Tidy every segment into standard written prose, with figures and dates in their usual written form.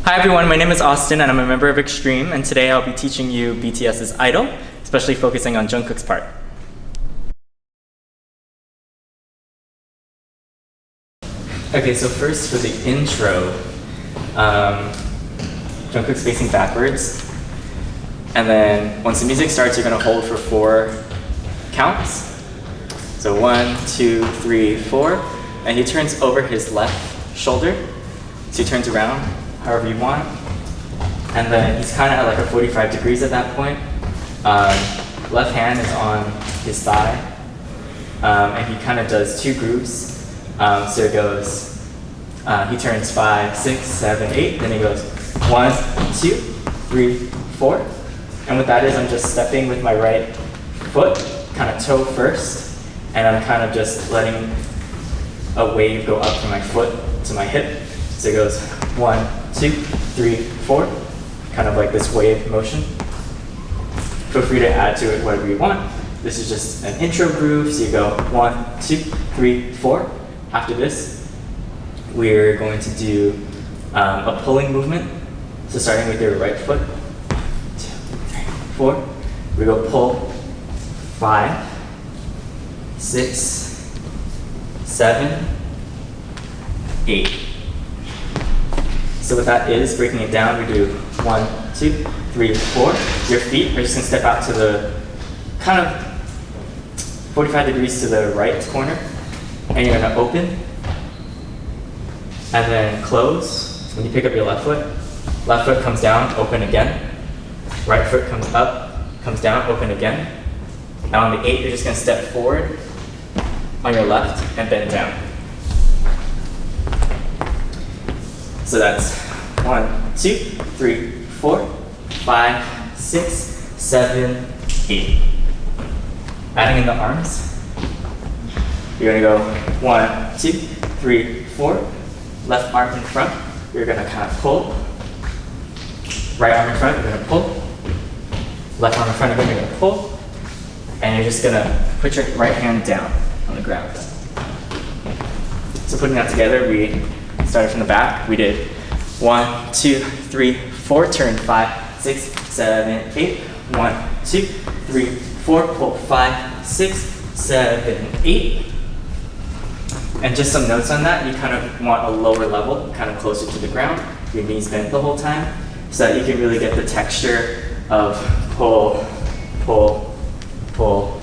Hi everyone, my name is Austyn and I'm a member of Extreme, and today I'll be teaching you BTS's Idol, especially focusing on Jungkook's part. Okay, so first for the intro, Jungkook's facing backwards, and then once the music starts, you're gonna hold for 4 counts. So 1, 2, 3, 4, and he turns over his left shoulder, so he turns around however you want, and then he's kind of at like a 45 degrees at that point. Left hand is on his thigh, and he kind of does 2 grooves. So it goes, he turns 5, 6, 7, 8, then he goes 1, 2, 3, 4. And what that is, I'm just stepping with my right foot, kind of toe first, and I'm kind of just letting a wave go up from my foot to my hip. So it goes 1, 2, 3, 4, kind of like this wave motion. Feel free to add to it whatever you want. This is just an intro groove, so you go 1, 2, 3, 4. After this, we're going to do a pulling movement. So starting with your right foot, 2, 3, 4. We go pull, 5, 6, 7, 8. So what that is, breaking it down, we do 1, 2, 3, 4. Your feet are just gonna step out to the kind of 45 degrees to the right corner, and you're gonna open, and then close. When you pick up your left foot comes down, open again. Right foot comes up, comes down, open again. And on the 8, you're just gonna step forward on your left and bend down. So that's 1, 2, 3, 4, 5, 6, 7, 8. Adding in the arms, you're gonna go 1, 2, 3, 4. Left arm in front, you're gonna kind of pull. Right arm in front, you're gonna pull. Left arm in front, you're gonna pull. And you're just gonna put your right hand down on the ground. So putting that together, we started from the back. We did 1, 2, 3, 4, turn 5, 6, 7, 8. 1, 2, 3, 4, pull 5, 6, 7, 8. And just some notes on that, you kind of want a lower level, kind of closer to the ground, your knees bent the whole time, so that you can really get the texture of pull, pull, pull.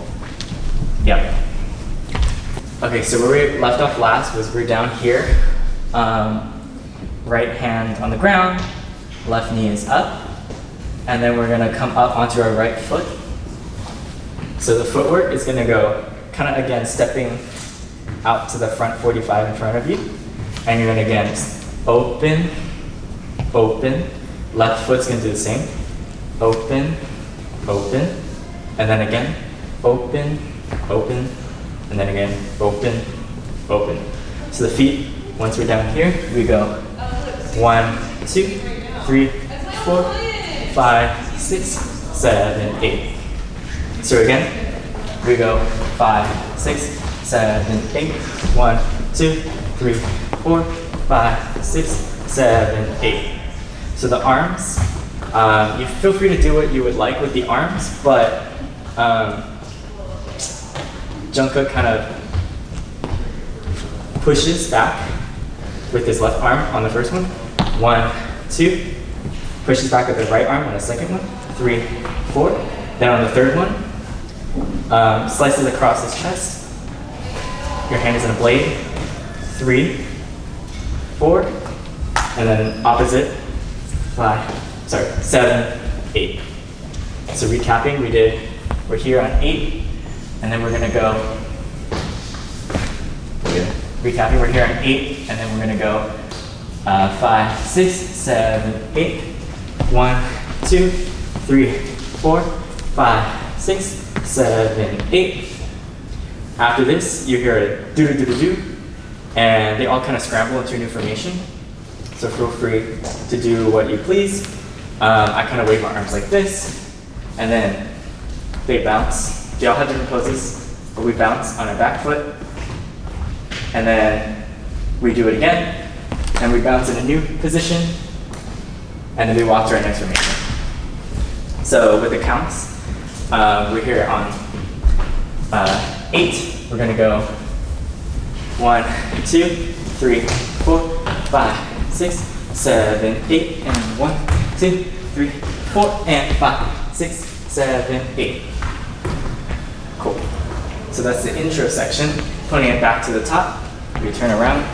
Yep. Okay, so where we left off last was we're down here. Right hand on the ground, left knee is up, and then we're gonna come up onto our right foot. So the footwork is gonna go kind of again stepping out to the front 45 in front of you, and you're gonna again open, open, left foot's gonna do the same, open, open, and then again, open, open, and then again, open, open. So the feet, once we're down here, we go 1, 2, 3, 4, 5, 6, 7, 8. So again, we go 5, 6, 7, 8. 1, 2, 3, 4, 5, 6, 7, 8. So the arms, you feel free to do what you would like with the arms, but Jungkook kind of pushes back with his left arm on the first one. 1, 2, pushes back with the right arm on the second one. 3, 4. Then on the third one, slices across his chest. Your hand is in a blade. 3, 4, and then opposite. 7, 8. So recapping, we're here on 8, and then we're gonna go. Recapping, we're here on 8, and then we're gonna go 5, 6, 7, 8. 1, 2, 3, 4, 5, 6, 7, 8. After this, you hear a do-do-do-do-do, and they all kind of scramble into a new formation. So feel free to do what you please. I kind of wave my arms like this, and then they bounce. They all have different poses, but we bounce on our back foot, and then we do it again, and we bounce in a new position, and then we walk to our next formation. So with the counts, we're here on 8. We're gonna go 1, 2, 3, 4, 5, 6, 7, 8, and 1, 2, 3, 4, and 5, 6, 7, 8. Cool. So that's the intro section. Putting it back to the top, we turn around.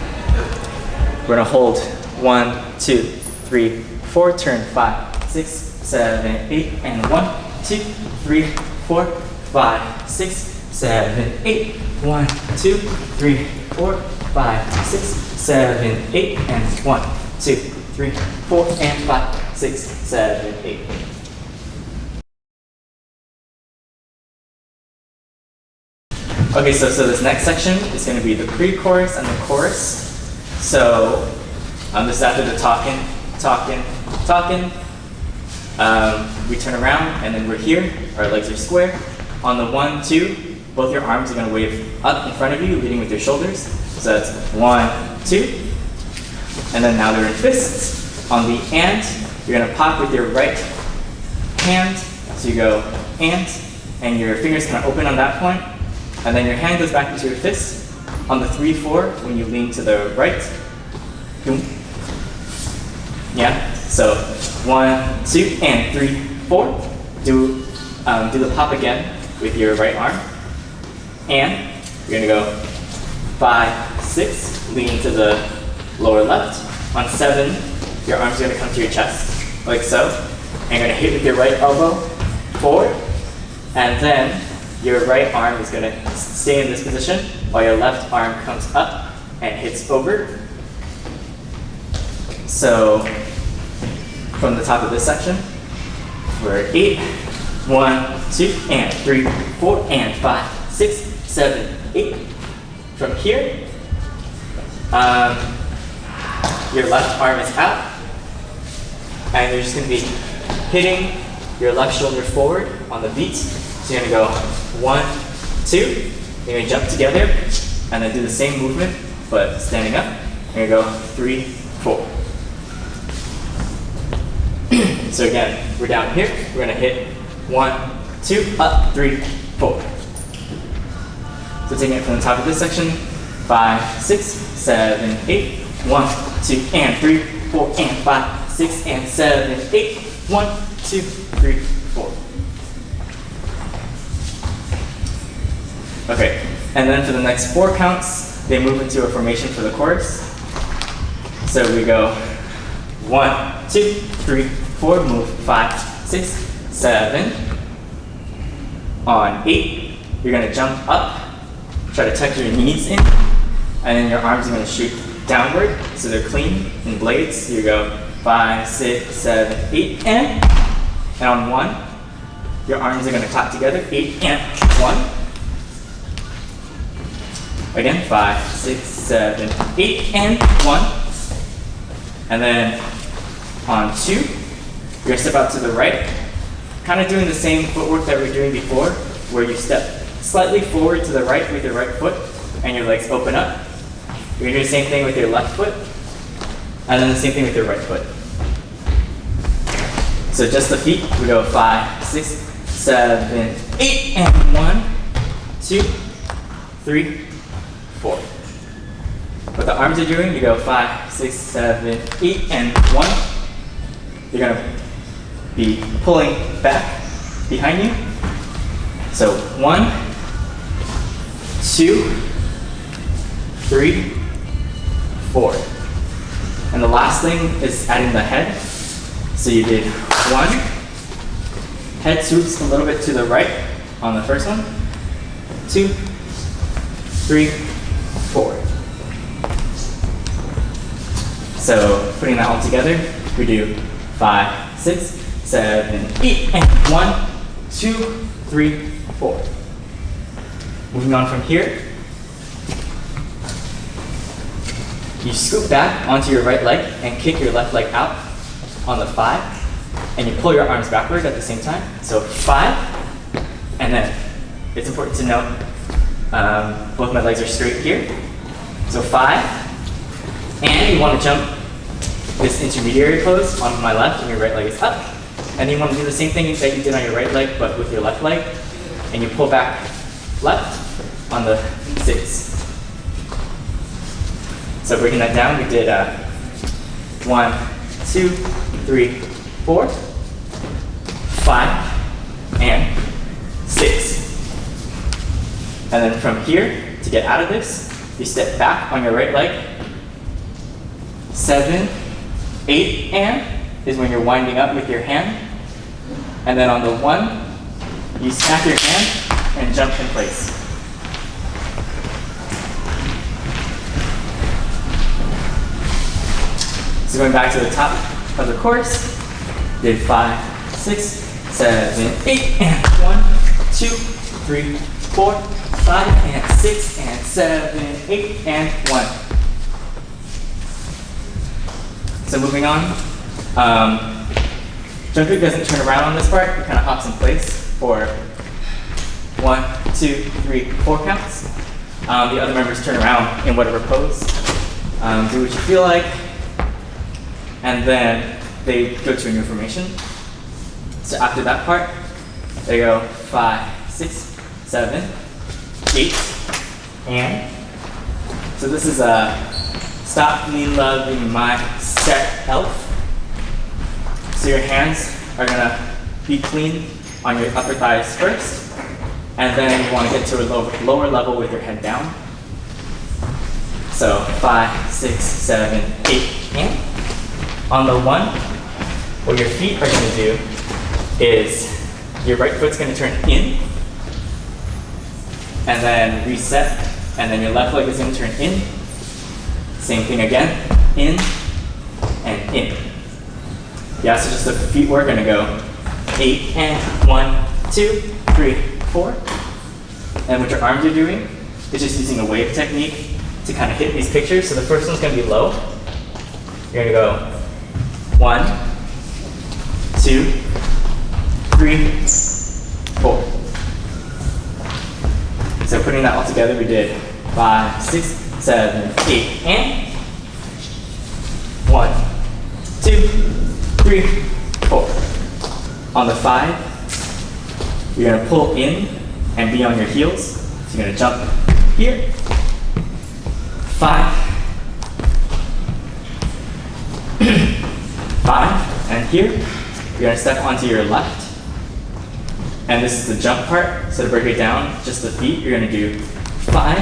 We're gonna hold 1, 2, 3, 4, turn 5, 6, 7, 8, and 1, 2, 3, 4, 5, 6, 7, 8, 1, 2, 3, 4, 5, 6, 7, 8, and 1, 2, 3, 4, and 5, 6, 7, 8. Okay, so this next section is going to be the pre-chorus and the chorus. So this is after the talking. We turn around and then we're here. Our legs are square. On the 1, 2, both your arms are going to wave up in front of you, leading with your shoulders. So that's 1, 2. And then now they're in fists. On the and, you're going to pop with your right hand. So you go and your fingers kind of open on that point. And then your hand goes back into your fist. On the 3, 4, when you lean to the right. Boom. Yeah. So 1, 2, and 3, 4. Do the pop again with your right arm. And you're gonna go 5, 6, lean to the lower left. On 7, your arms are gonna come to your chest, like so. And you're gonna hit with your right elbow forward. And then your right arm is gonna stay in this position while your left arm comes up and hits over. So from the top of this section, we're 8, 1, 2, and 3, 4, and 5, 6, 7, 8. From here, your left arm is out, and you're just gonna be hitting your left shoulder forward on the beat. So you're gonna go 1, 2, you're gonna jump together, and then do the same movement, but standing up. You're gonna go 3, 4. So again, we're down here, we're gonna hit 1, 2, up, 3, 4. So taking it from the top of this section, 5, 6, 7, 8, 1, 2, and 3, 4, and 5, 6, and 7, 8, 1, 2, 3, 4. Okay, and then for the next 4 counts, they move into a formation for the chorus. So we go 1, 2, 3, 4, move 5, 6, 7. On 8, you're gonna jump up, try to tuck your knees in, and then your arms are gonna shoot downward, so they're clean in blades. You go 5, 6, 7, 8, and on 1, your arms are gonna clap together, 8, and 1. Again, 5, 6, 7, 8, and 1. And then on 2, you're gonna step out to the right, kind of doing the same footwork that we were doing before, where you step slightly forward to the right with your right foot, and your legs open up. You're gonna do the same thing with your left foot, and then the same thing with your right foot. So just the feet, we go 5, 6, 7, 8, and 1, 2, 3, 4. What the arms are doing, you go 5, 6, 7, 8, and 1. You're gonna be pulling back behind you. So 1, 2, 3, 4. And the last thing is adding the head. So you did 1, head swoops a little bit to the right on the first one, 2, 3, 4. So putting that all together, we do 5, 6, 7, 8, and 1, 2, 3, 4. Moving on from here, you scoop back onto your right leg and kick your left leg out on the 5, and you pull your arms backward at the same time. So 5, and then it's important to note both my legs are straight here. So 5, and you want to jump this intermediary pose on my left and your right leg is up. And you want to do the same thing that you did on your right leg, but with your left leg. And you pull back left on the 6. So breaking that down, we did 1, 2, 3, 4, 5, and 6. And then from here, to get out of this, you step back on your right leg. 7, 8, and is when you're winding up with your hand. And then on the 1, you snap your hand and jump in place. So going back to the top of the course, did 5, 6, 7, 8, and 1, 2, 3, 4, 5, and 6, and 7, 8, and 1. So moving on, Jungshook doesn't turn around on this part, it kind of hops in place for 1, 2, 3, 4 counts. The other members turn around in whatever pose, do what you feel like, and then they go to a new formation. So after that part, they go 5, 6, 7, 8, and so this is a stop me loving myself. So your hands are gonna be clean on your upper thighs first, and then you want to get to a lower level with your head down. So 5, 6, 7, 8, and on the 1, what your feet are going to do is your right foot's going to turn in, and then reset, and then your left leg is going to turn in. Same thing again, in and in. Yeah, so just the feet we're going to go 8 and 1, 2, 3, 4. And what your arms are doing is just using a wave technique to kind of hit these pictures. So the first one's going to be low. You're going to go 1, 2, 3, 4. So putting that all together, we did 5, 6, 7, 8, and 1, 2, 3, 4. On the 5, you're going to pull in and be on your heels. So you're going to jump here. 5, 5, and here, you're going to step onto your left. And this is the jump part. So to break it down, just the feet, you're going to do 5,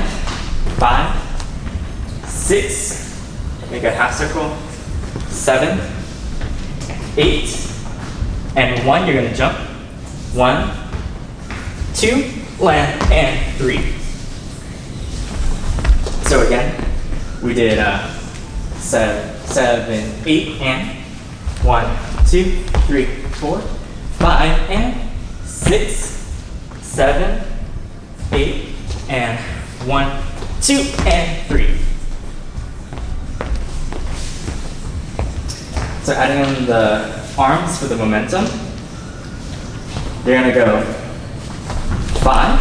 5, 6, make a half circle, 7, 8, and 1, you're going to jump. 1, 2, land, and 3. So again, we did 7, 8, and 1, 2, 3, 4, 5, and 6, 7, 8, and 1, 2, and 3. So adding in the arms for the momentum, you're going to go 5,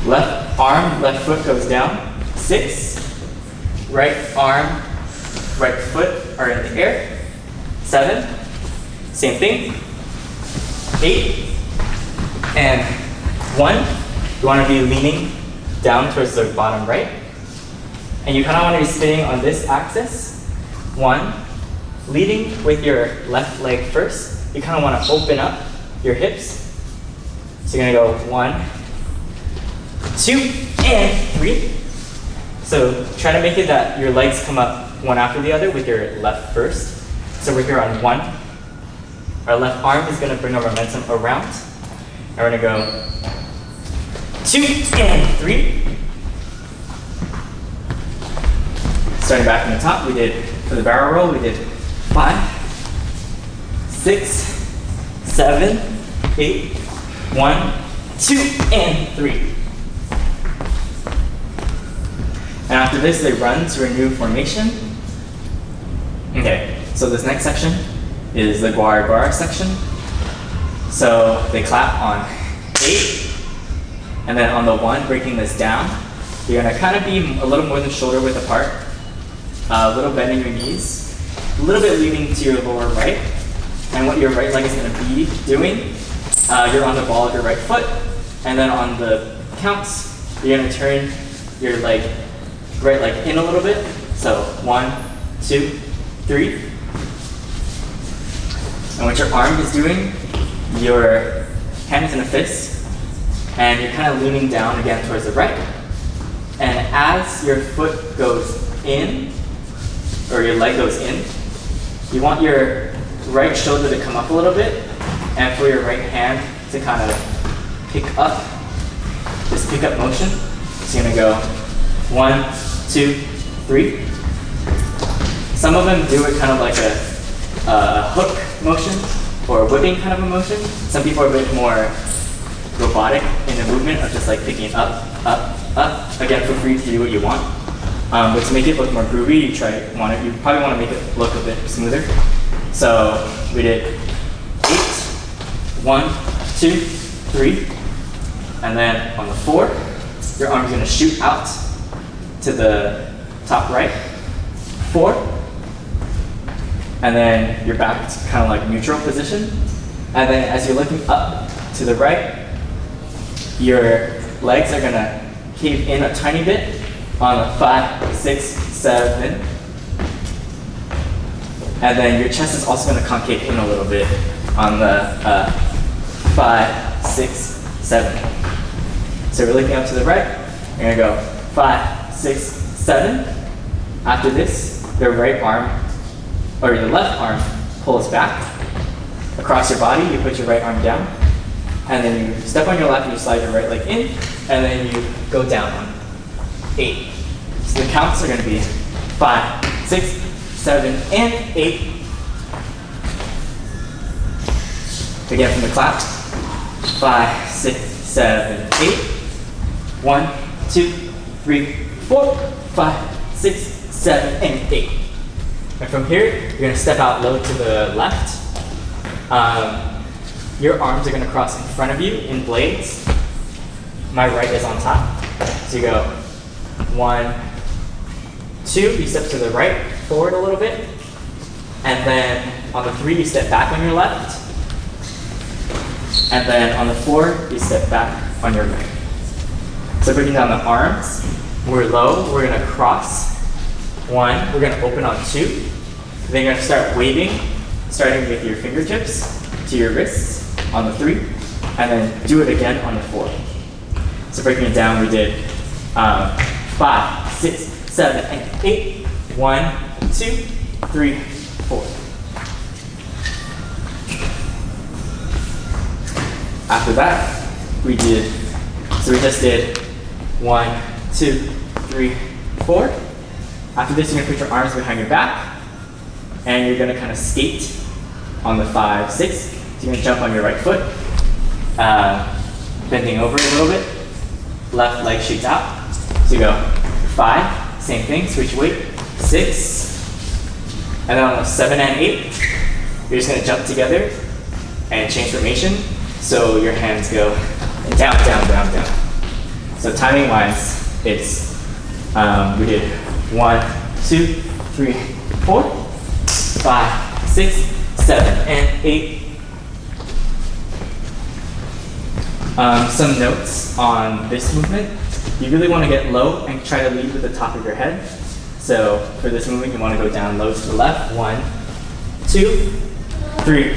left arm, left foot goes down, 6, right arm, right foot are in the air, 7, same thing, 8, and 1, you want to be leaning down towards the bottom right, and you kind of want to be spinning on this axis, 1, leading with your left leg first, you kind of want to open up your hips, so you're going to go 1, 2, and 3. So try to make it that your legs come up one after the other with your left first. So we're here on 1. Our left arm is going to bring our momentum around. And we're going to go 2 and 3. Starting back from the top, we did, for the barrel roll, we did 5, 6, 7, 8, 1, 2, and 3. And after this, they run to a new formation. Okay, so this next section is the guar guar section. So they clap on 8, and then on the 1, breaking this down, you're gonna kind of be a little more than shoulder width apart. a little bend in your knees, a little bit leaning to your lower right. And what your right leg is going to be doing, you're on the ball of your right foot, and then on the counts, you're going to turn your right leg in a little bit. So 1, 2, 3. And what your arm is doing, your hand is in a fist, and you're kind of leaning down again towards the right. And as your foot goes in, or your leg goes in, you want your right shoulder to come up a little bit, and for your right hand to kind of pick up, this pick up motion. So you're gonna go 1, 2, 3. Some of them do it kind of like a hook motion or a whipping kind of a motion. Some people are a bit more robotic in the movement of just like picking up, up, up. Again, feel free to do what you want. But to make it look more groovy, you probably want to make it look a bit smoother. So we did 8, 1, 2, 3, and then on the 4, your arm's gonna shoot out to the top right. 4, and then you're back to kind of like neutral position. And then as you're looking up to the right, your legs are gonna cave in a tiny bit on the 5, 6, 7. And then your chest is also going to concave in a little bit on the 5, 6, 7. So we're looking up to the right. You're going to go 5, 6, 7. After this, your right arm, or your left arm, pulls back across your body. You put your right arm down. And then you step on your left and you slide your right leg in. And then you go down on 8. So the counts are going to be 5, 6, 7, and 8. Again from the clap. 5, 6, 7, 8. 1, 2, 3, 4, 5, 6, 7, and 8. And from here, you're going to step out low to the left. Your arms are going to cross in front of you in blades. My right is on top. So you go 1, 2, you step to the right, forward a little bit. And then on the 3, you step back on your left. And then on the 4, you step back on your right. So breaking down the arms, we're low, we're gonna cross. 1, we're gonna open on 2. Then you're gonna start waving, starting with your fingertips to your wrists on the 3. And then do it again on the 4. So breaking it down, we did 5, 6, 7, and 8. 1, 2, 3, 4. After that, we just did 1, 2, 3, 4. After this, you're gonna put your arms behind your back, and you're gonna kind of skate on the 5, 6. So you're gonna jump on your right foot, bending over a little bit. Left leg shoots out. So you go 5, same thing, switch weight. 6, and then on the 7 and 8, you're just gonna jump together and change formation. So your hands go down, down, down, down. So timing wise, it's, we did 1, 2, 3, 4, 5, 6, 7, and 8. Some notes on this movement. You really want to get low and try to lead with the top of your head. So for this movement, you want to go down low to the left. 1, 2, 3,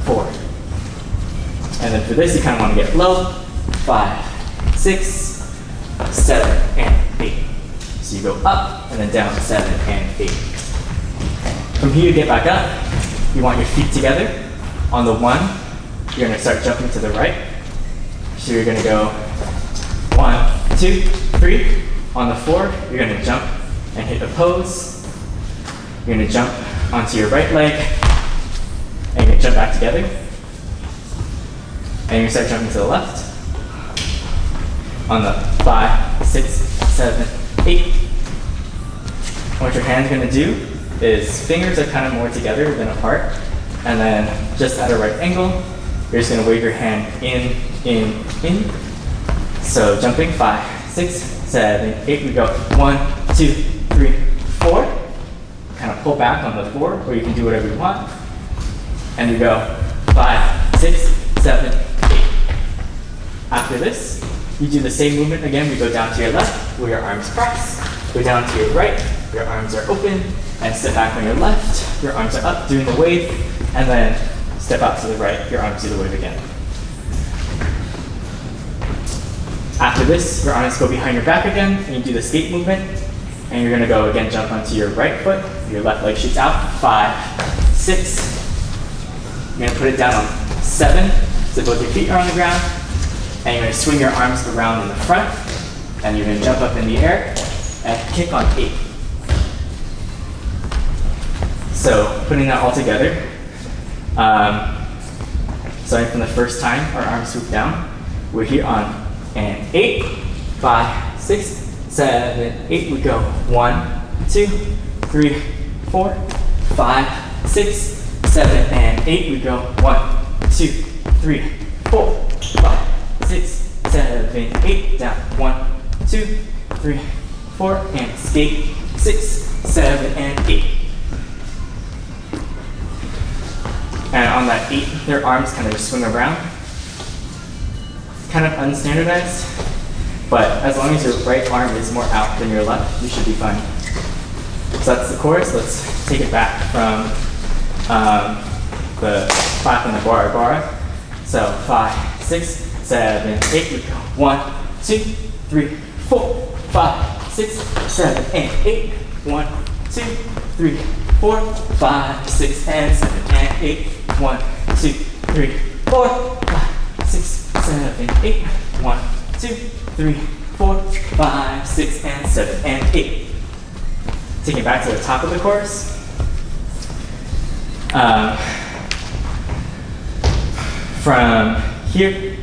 4. And then for this, you kind of want to get low. 5, 6, 7, and 8. So you go up and then down 7 and 8. From here, you get back up. You want your feet together. On the 1, you're going to start jumping to the right. So you're going to go 1, 2, 3. On the 4, you're going to jump and hit a pose. You're going to jump onto your right leg, and you're going to jump back together. And you're going to start jumping to the left. On the 5, 6, 7, 8. What your hand's going to do is fingers are kind of more together than apart. And then just at a right angle, you're just going to wave your hand in. So jumping 5, 6, 7, 8. We go 1, 2, 3, 4. pull back on the 4, or you can do whatever you want. And you go 5, 6, 7, 8. After this, you do the same movement again. We go down to your left, where your arms cross. Go down to your right, your arms are open. And step back on your left, your arms are up, doing the wave. And then step out to the right, your arms do the wave again. After this, your arms go behind your back again, and you do the skate movement. And you're gonna go again, jump onto your right foot. Your left leg shoots out. 5, 6. You're gonna put it down on 7, so both your feet are on the ground. And you're gonna swing your arms around in the front. And you're gonna jump up in the air and kick on 8. So putting that all together, starting from the first time our arms swoop down, we're here on and 8, 5, 6, 7, 8. We go 1, 2, 3, 4, 5, 6, 7, and 8. We go 1, 2, 3, 4, 5, 6, 7, 8. Down 1, 2, 3, 4, and skate 6, 7, and 8. And on that 8, their arms kind of just swing around. Kind of unstandardized, but as long as your right arm is more out than your left, you should be fine. So that's the chorus. Let's take it back from the clap and the bar. So 5, 6, 7, 8. We go 1, 2, 3, 4, 5, 6, 7, and 8. 1, 2, 3, 4, 5, 6, and 7, and 8. 1, 2, 3, 4, 5, 6, 7, 8. 1, 2, 3, 4, 5, 6, and 7, and 8. Take it back to the top of the chorus. From here,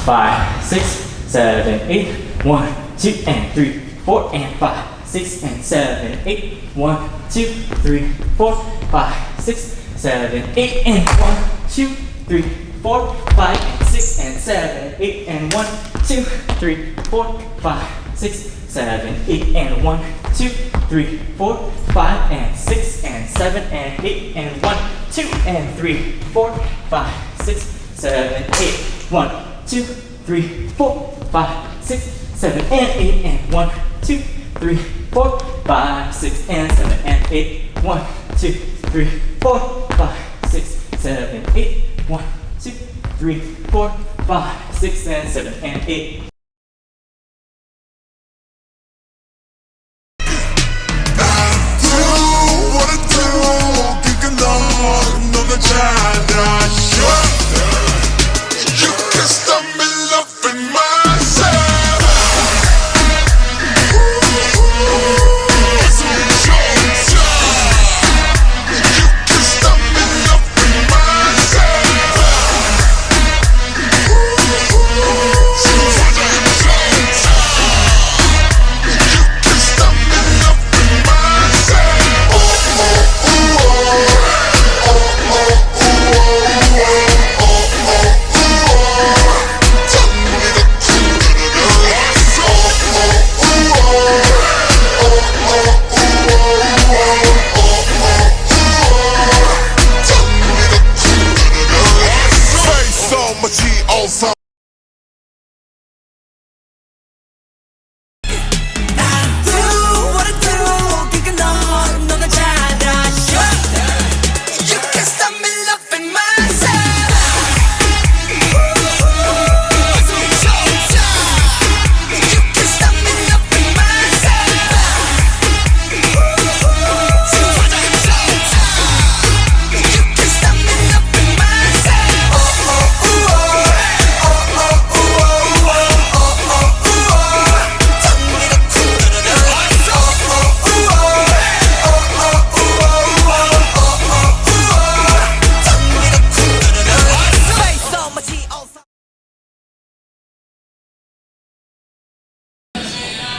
5, 6, 7, 8. 1, 2, and 3, 4, and 5, 6, and 7, 8. 1, 2, 3, 4, 5, 6, 7, 8. And 1, 2, 3, 4, 5, and 6, and 7, 8. And 1, 2, 3, 4, 5, 6, 7, 8. And 1, 2, 3, 4, 5, and 6, and 7, and 8. And 1, 2, and 3, 4, 5, 6, 7, 8. 1, 2, 3, 4, 5, 6, 7, and 8. And 1, 2, 3, 4, 5, 6, and 7, and 8. 1, 2, 3, 4, 5, 6, 7, 8. 1, 2, 3, 4, 5, 6, and 7, and 8.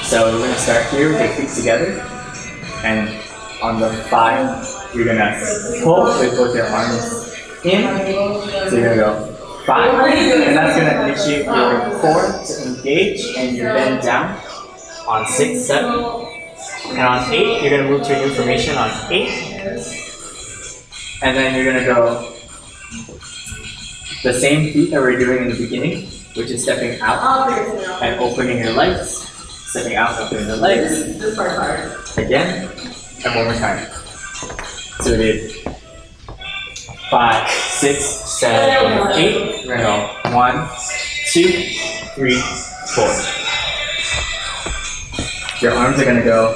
So we're going to start here with your feet together, and on the 5, you're going to pull with both your arms in, so you're going to go 5, and that's going to initiate your core to engage, and you're bend down on 6, 7, And on 8, you're gonna move to a new formation on 8. And then you're gonna go the same feet that we were doing in the beginning, which is stepping out and opening your legs. Stepping out, opening your legs. This part's hard. Again, and one more time. So we did 5, 6, 7, 8. We're gonna go 1, 2, 3, 4. Your arms are gonna go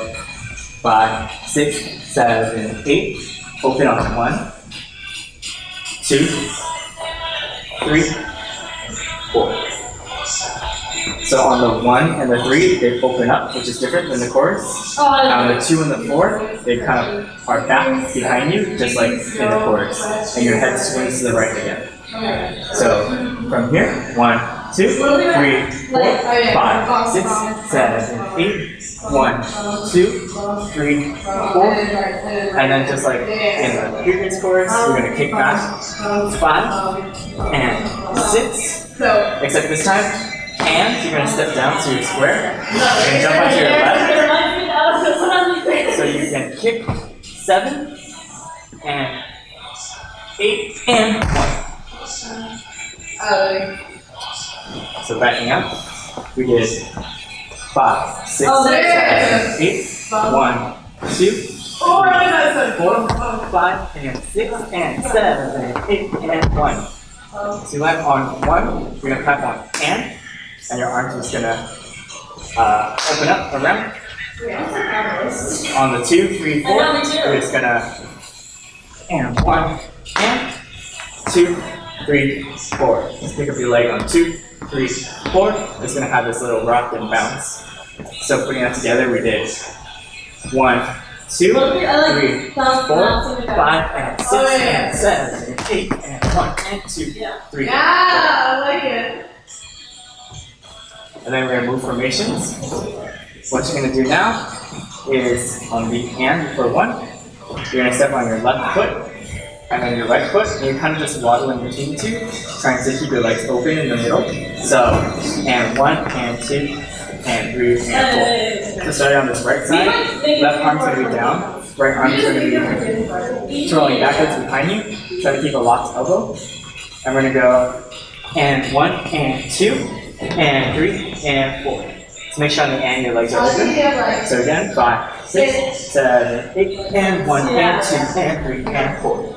5, 6, 7, 8. Open on 1, 2, 3, 4. So on the 1 and the 3, they open up, which is different than the chorus. On the 2 and the 4, they kind of are back behind you, just like in the chorus. And your head swings to the right again. So from here, 1, 2, 3, 4, 5, 6, 7, 8. 1, 2, 3, 4. And then just like in the previous chorus, we're going to kick back 5 and 6. Except this time, hands, you're going to step down to your square. You're going to jump onto your left. So you can kick 7 and 8 and 1. So backing up, we did 5, 6, 7, 8, 1, 2, 3, 4, 5, and 6, and 7, and 8, and 1. So you land on 1, you're gonna clap on hand, and your arms are just gonna open up around. On the 2, 3, 4, you're just gonna and 1, and 2, 3, 4. Let's pick up your leg on 2, 3, 4. It's gonna have this little rock and bounce. So putting that together, we did 1, 2, 3, 4, 5, and 6, and 7, and 8, and 1, and 2, 3. Yeah, I like it. And then we're gonna move formations. What you're gonna do now is on the hand for 1, you're gonna step on your left foot. And then your right foot, and you're kind of just waddling between the two, trying to keep your legs open in the middle. So, and 1, and 2, and 3, and 4. So starting on this right side, left arm's going to be down, right arm's going to be twirling backwards behind you. Try to keep a locked elbow. And we're going to go, and 1, and 2, and 3, and 4. So make sure on the end your legs are open. So again, 5, 6, 7, 8, and 1, and 2, and 3, and 4.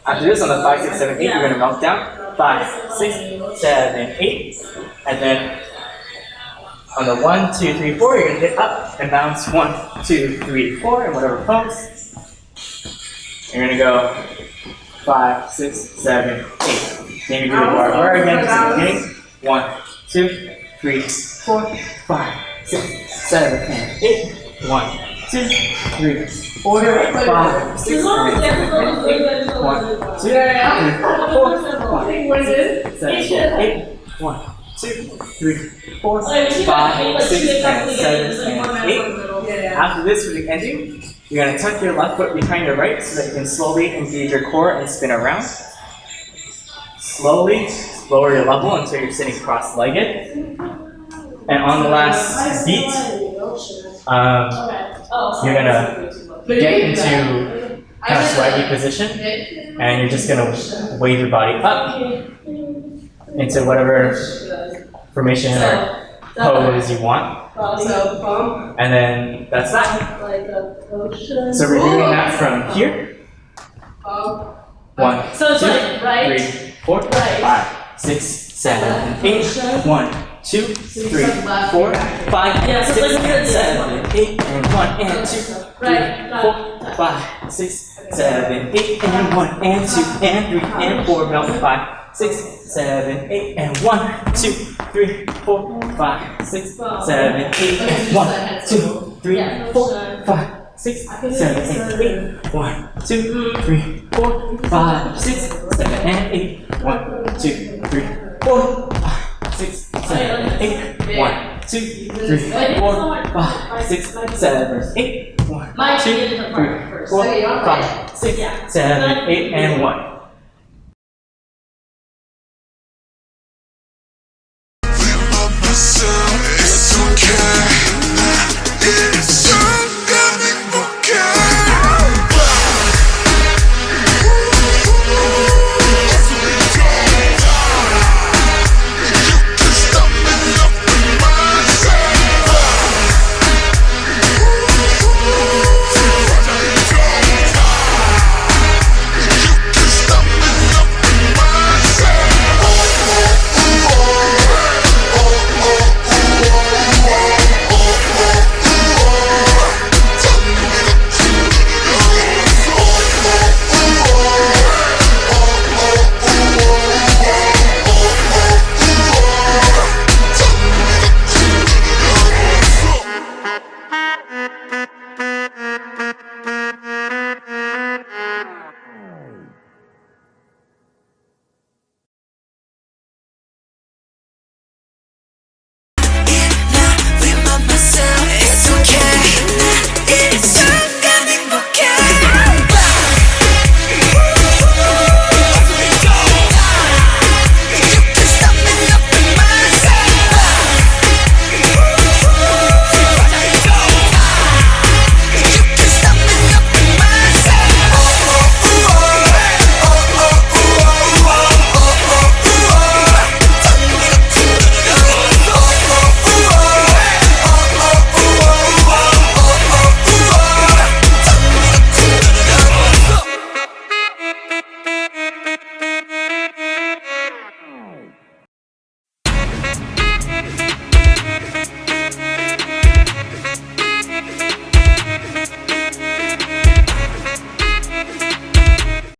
After this, on the 5, 6, 7, 8, you're going to melt down. 5, 6, 7, 8. And then on the 1, 2, 3, 4, you're going to get up and bounce 1, 2, 3, 4 in whatever pose. You're going to go 5, 6, 7, 8. Then you do the bar again, just in the beginning. 1, 2, 3, 4, 5, 6, 7, and 8. 1, 2, 3, 4, 5, 6, 7, 8. 1, 2, 3, 4, 5, 6, 7, 8. 1, 2, 3, 4, 5, 6, and 7, and 8. After this, for the ending, you're going to tuck your left foot behind your right so that you can slowly engage your core and spin around. Slowly lower your level until you're sitting cross-legged. And on the last beat, you're going to get into kind of swaggy position, and you're just going to wave your body up into whatever formation or pose you want. And then that's that. So we're doing that from here. 1, 2, 3, 4, 5, 6, 7, 8. 1, 2, 3, 4, 5, 6, 7, 8, and 1, and 2, 3, 4, 5, 6, 7, 8, and 1, and 2, and 3, and 4. Melt 5, 6, 7, 8, and 1, 2, 3, 4, 5, 6, 7, 8, and 1, 2, 3, 4, 5, 6, 7, 8, 1, 2, 3, 4, 5, 6, 7, and 8, 1, 2, 3, 4, 5, 6, 7, 8, 1, 2, 3, 4, 5, 6, 7, 8, 1, 2, 3, 4, 5, 6, 7, 8, and 1.